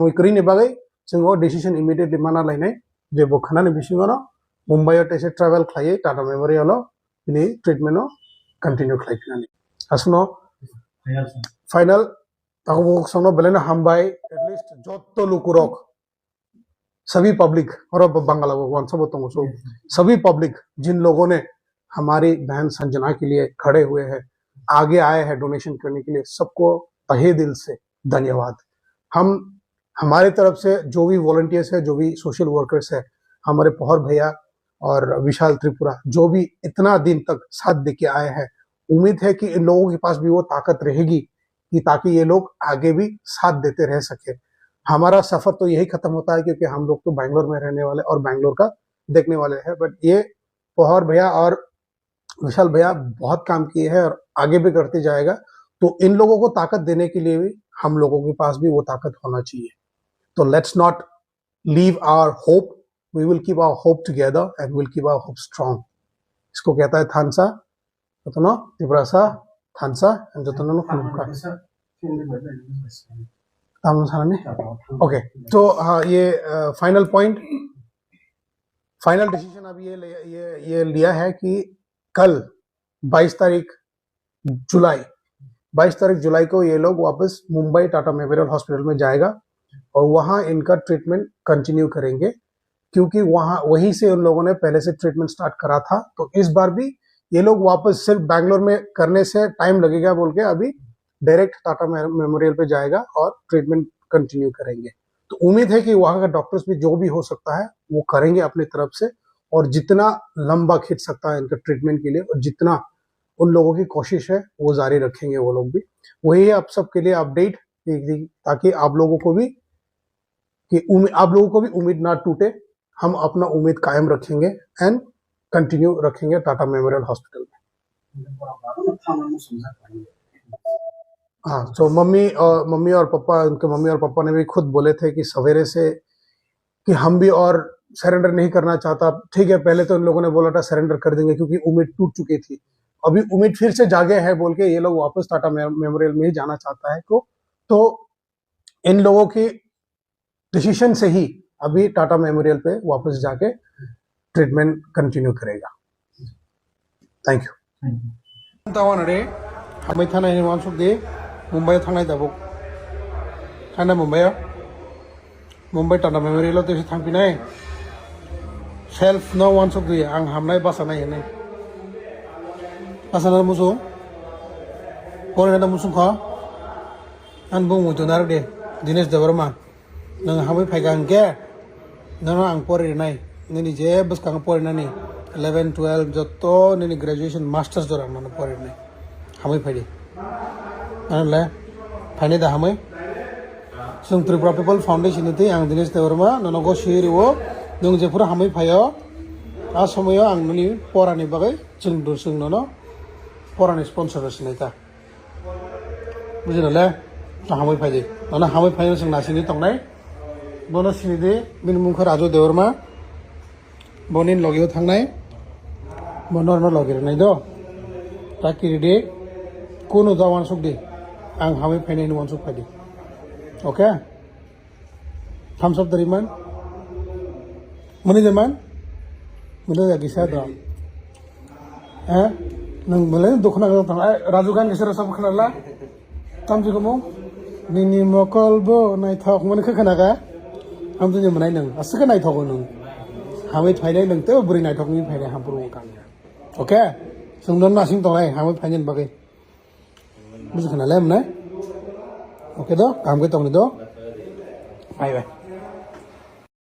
मैक्रीनि बागै जोङो डिसिजन इमिडिएटलि माना लायनाय जेबो खानानि बिसिङाव मुम्बाइआव टेसे ट्रेवल खालायो टाटा मेमोरियलाव बिनि ट्रिटमेन्टआव कन्टिन्यू खालायफिननानै आसनो फाइनल ताको संनो बेलेनो हमबाय एटलीस्ट जोत्तो लुकुरक सभी पब्लिक और बंगाला वन सब तो सभी पब्लिक जिन लोगों ने हमारी बहन संजना के लिए खड़े हुए हैं आगे आए हैं डोनेशन करने के लिए सबको तहे दिल से धन्यवाद। हम हमारे तरफ से जो भी वॉलंटियर्स है जो भी सोशल वर्कर्स है हमारे पौहर भैया और विशाल त्रिपुरा जो भी इतना दिन तक साथ देके आए हैं उम्मीद है कि इन लोगों के पास भी वो ताकत रहेगी कि ताकि ये लोग आगे भी साथ देते रह सके। हमारा सफर तो यही खत्म होता है क्योंकि हम लोग तो बैंगलोर में रहने वाले और बैंगलोर का देखने वाले हैं बट ये पौहर भैया और विशाल भैया बहुत काम किए हैं और आगे भी करते जाएगा तो इन लोगों को ताकत देने के लिए भी हम लोगों के पास भी वो ताकत होना चाहिए। तो let's not leave our hope we will keep our hope together and will keep our hope strong. इसको कहता है थानसा तो त्रिपुरासा थानसा जो ओके। तो हाँ ये फाइनल पॉइंट फाइनल डिसीजन अभी ये लिया है कि कल 22 तारीख जुलाई को ये लोग वापस मुंबई टाटा मेमोरियल हॉस्पिटल में जाएगा और वहां इनका ट्रीटमेंट कंटिन्यू करेंगे क्योंकि वहीं से उन लोगों ने पहले से ट्रीटमेंट स्टार्ट करा था। तो इस बार भी ये लोग वापस सिर्फ बैंगलोर में करने से टाइम लगेगा बोल के अभी डायरेक्ट टाटा मेमोरियल पे जाएगा और ट्रीटमेंट कंटिन्यू करेंगे। तो उम्मीद है कि वहां का डॉक्टर्स भी जो भी हो सकता है वो करेंगे अपनी तरफ से और जितना लंबा खींच सकता है इनका ट्रीटमेंट के लिए और जितना उन लोगों की कोशिश है वो जारी रखेंगे वो लोग भी। वही है आप सबके लिए अपडेट ताकि आप लोगों को भी उम्मीद ना टूटे। हम अपना उम्मीद कायम रखेंगे एंड कंटिन्यू रखेंगे टाटा मेमोरियल हॉस्पिटल में। हाँ तो मम्मी और पापा उनके मम्मी और पापा ने भी खुद बोले थे कि सवेरे से कि हम भी और सरेंडर नहीं करना चाहता। ठीक है पहले तो इन लोगों ने बोला था सरेंडर कर देंगे क्योंकि उम्मीद टूट चुकी थी। अभी उम्मीद फिर से जागे है बोल के ये लोग वापस टाटा मेमोरियल में ही जाना चाहता है तो इन लोगों की डिसीजन से ही अभी टाटा मेमोरियल पे वापस जाके ट्रीटमेंट कंटिन्यू करेगा। Thank you. तावानरे हमें थाना हिमांशु दे मुंबई थांनाय दाबो थाना मुंबई टाटा मेमोरियल तो थांफिनाय सेल्फ न वानसुक दे आं हामनाय बासानाय हेने बासाना मुसु फरायना मुसु खा आं बुंमु दोनार दे दिनेश देवरमा नों हामै फायगा के नों आं फरायनाय नोंनि जे बसखां फरायनानै 11 12 जत्त नोंनि ग्रेजुएशन मास्टार्स दर आं फरायनाय हामै फायदे आंलाय फायनाय दा हामै जों त्रिपुरा पिपल फाउंडेशन निफ्राय आं दिनेश देवरमा नोंखौ सिरिवो नों जेफोर हामै फायो आ समायाव आं नोंनि फरानि बागै जों नोंनो फरानि स्पन्सर होसिनाय दा बुजिनाले हामै फायदे नों हामै फायो जों नासिनि तंनाय बनो सिनिदे बिनि मुंखौ राजु देवरमा बनिन लगियाव थांनाय बनरनो लगिरनाय दो ताकि दे कोनो दा वानसुक दे आं हामै फायनायनि वानसुक फायदे okay thumbs up dari man mana zaman mana lagi saya dah nang mulai dukna ka tang rajugan kisara sab khanala tam ji komo nini mokol bo nai thok मन khana ka ham tu manai nang asaka nai thok nang hamai phainai nang te buri nai thok ni phainai ham puru ka okay sungdon na sing tongai hamai phainin bagai buji khana lem na okay do kam ke tong ni do bye bye